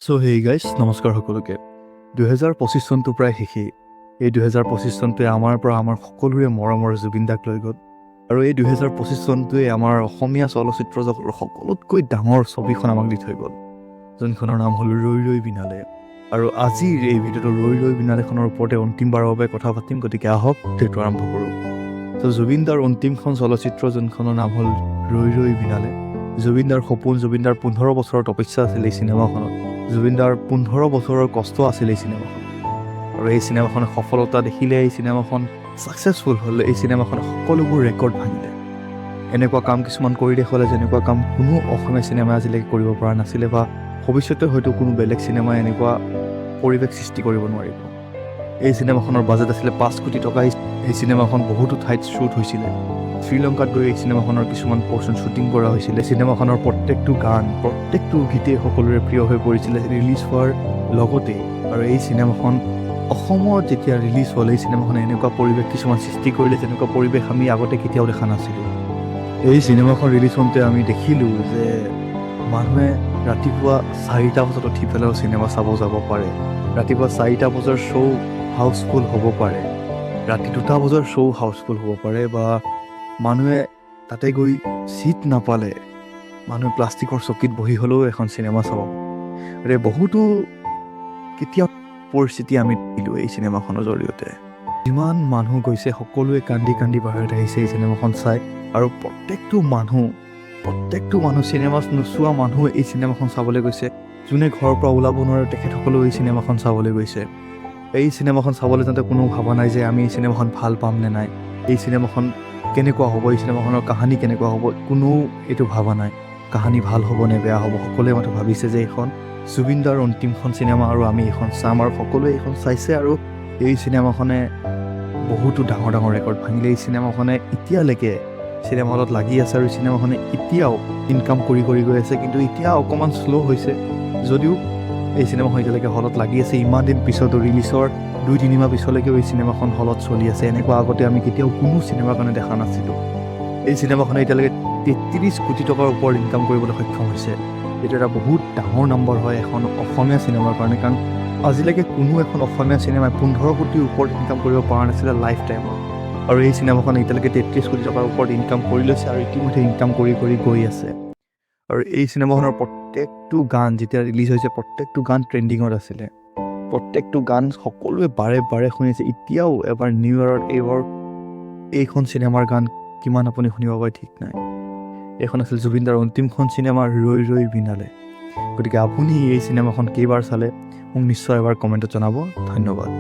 Hey guys, নমস্কাৰ সকলোকে। 2025 চনটো প্ৰায় শেষেই। এই 2025 চনটোৱে আমাৰ সকলোৰে মৰমৰ জুবিন দাক লৈ গ'ল। আৰু এই 2025 চনটোৱে আমাৰ অসমীয়া চলচ্চিত্ৰ জগতৰ সকলোতকৈ ডাঙৰ ছবিখন আমাক দি থৈ গ'ল, যোনখনৰ নাম হ'ল ৰৈ ৰৈ বিনালে। আৰু আজিৰ এই ভিডিঅ'টো ৰৈ ৰৈ বিনালেখনৰ ওপৰতে অন্তিমবাৰৰ বাবে কথা পাতিম, গতিকে আহক ভিডিঅ'টো আৰম্ভ কৰোঁ। জুবিন দাৰ অন্তিমখন চলচ্চিত্ৰ যোনখনৰ নাম হ'ল ৰৈ ৰৈ বিনালে। জুবিন দাৰ সপোন, জুবিন দাৰ 15 বছৰৰ তপস্যা আছিল এই চিনেমাখনত। জুবিন দাৰ 15 বছৰৰ কষ্ট আছিল এই চিনেমাখন। আৰু এই চিনেমাখনে সফলতা দেখিলে, এই চিনেমাখন ছাকচেছফুল হ'ল, এই চিনেমাখনে সকলোবোৰ ৰেকৰ্ড ভাঙিলে। এনেকুৱা কাম কিছুমান কৰি দেখুৱালে যেনেকুৱা কাম কোনো অসমীয়া চিনেমাই আজিলৈকে কৰিব পৰা নাছিলে, বা ভৱিষ্যতে হয়তো কোনো বেলেগ চিনেমাই এনেকুৱা পৰিৱেশ সৃষ্টি কৰিব নোৱাৰিব। এই চিনেমাখনৰ বাজেট আছিলে 5 কোটি টকা। এই চিনেমাখন বহুতো ঠাইত শ্বুট হৈছিলে। শ্ৰীলংকাত গৈ এই চিনেমাখনৰ কিছুমান পৰ্চন শ্বুটিং কৰা হৈছিলে। চিনেমাখনৰ প্ৰত্যেকটো গান, প্ৰত্যেকটো গীতেই সকলোৰে প্ৰিয় হৈ পৰিছিলে ৰিলিজ হোৱাৰ লগতেই। আৰু এই চিনেমাখন অসমত যেতিয়া ৰিলিজ হ'ল, এই চিনেমাখনে এনেকুৱা পৰিৱেশ কিছুমান সৃষ্টি কৰিলে যেনেকুৱা পৰিৱেশ আমি আগতে কেতিয়াও দেখা নাছিলোঁ। এই চিনেমাখন ৰিলিজ হওঁতে আমি দেখিলোঁ যে মানুহে ৰাতিপুৱা 4টা বজাত উঠি পেলাইও চিনেমা চাব যাব পাৰে। ৰাতিপুৱা 4টা বজাৰ শ্ব' হাউচফুল হ'ব পাৰে, ৰাতি 2টা বজাৰ শ্ব' হাউচফুল হ'ব পাৰে, বা মানুহে তাতে গৈ ছিট নাপালে মানুহে প্লাষ্টিকৰ চকীত বহি হ'লেও এখন চিনেমা চাব। গতিকে বহুতো কেতিয়াও পৰিস্থিতি আমি দেখিলোঁ এই চিনেমাখনৰ জৰিয়তে। যিমান মানুহ গৈছে সকলোৱে কান্দি কান্দি বাহিৰত আহিছে এই চিনেমাখন চাই। আৰু প্ৰত্যেকটো মানুহ চিনেমা নোচোৱা মানুহ এই চিনেমাখন চাবলৈ গৈছে। যোনে ঘৰৰ পৰা ওলাব নোৱাৰে তেখেতসকলেও এই চিনেমাখন চাবলৈ গৈছে। এই চিনেমাখন চাবলৈ যাওঁতে কোনো ভবা নাই যে আমি এই চিনেমাখন ভাল পাম নে নাই, এই চিনেমাখন কেনেকুৱা হ'ব, এই চিনেমাখনৰ কাহানী কেনেকুৱা হ'ব, কোনেও এইটো ভবা নাই। কাহানী ভাল হ'ব নে বেয়া হ'ব, সকলোৱে মাত্ৰ ভাবিছে যে এইখন জুবিন দাৰ অন্তিমখন চিনেমা আৰু আমি এইখন চাম। আৰু সকলোৱে এইখন চাইছে। আৰু এই চিনেমাখনে বহুতো ডাঙৰ ডাঙৰ ৰেকৰ্ড ভাঙিলে। এই চিনেমাখনে এতিয়ালৈকে চিনেমা হলত লাগি আছে, আৰু চিনেমাখনে এতিয়াও ইনকাম কৰি গৈ আছে। কিন্তু এতিয়া অকণমান শ্ল' হৈছে যদিও এই চিনেমাখন এতিয়ালৈকে হলত লাগি আছে। ইমান দিন পিছতো, ৰিলিজৰ 2-3 মাহ পিছলৈকেও এই চিনেমাখন হলত চলি আছে। এনেকুৱা আগতে আমি কেতিয়াও কোনো চিনেমাৰ কাৰণে দেখা নাছিলোঁ। এই চিনেমাখনে এতিয়ালৈকে 33 কোটি টকাৰ ওপৰত ইনকাম কৰিবলৈ সক্ষম হৈছে। এইটো এটা বহুত ডাঙৰ নম্বৰ হয় এখন অসমীয়া চিনেমাৰ কাৰণে, কাৰণ আজিলৈকে কোনো এখন অসমীয়া চিনেমাই 15 কোটিৰ ওপৰত ইনকাম কৰিব পৰা নাছিলে লাইফ টাইমত। আৰু এই চিনেমাখনে এতিয়ালৈকে 33 কোটি টকাৰ ওপৰত ইনকাম কৰি লৈছে, আৰু ইতিমধ্যে ইনকাম কৰি গৈ আছে। আৰু এই চিনেমাখনৰ প্ৰত্যেকটো গান যেতিয়া ৰিলিজ হৈছে, প্ৰত্যেকটো গান ট্ৰেণ্ডিঙত আছিলে। প্ৰত্যেকটো গান সকলোৱে বাৰে বাৰে শুনিছে। এতিয়াও এবাৰ নিউ ইয়েৰত এইখন চিনেমাৰ গান কিমান আপুনি শুনিব পাৰে ঠিক নাই। এইখন আছিল জুবিন দাৰ অন্তিমখন চিনেমা ৰৈ ৰৈ বিনালে। গতিকে আপুনি এই চিনেমাখন কেইবাৰ চালে মোক নিশ্চয় এবাৰ কমেণ্টত জনাব। ধন্যবাদ।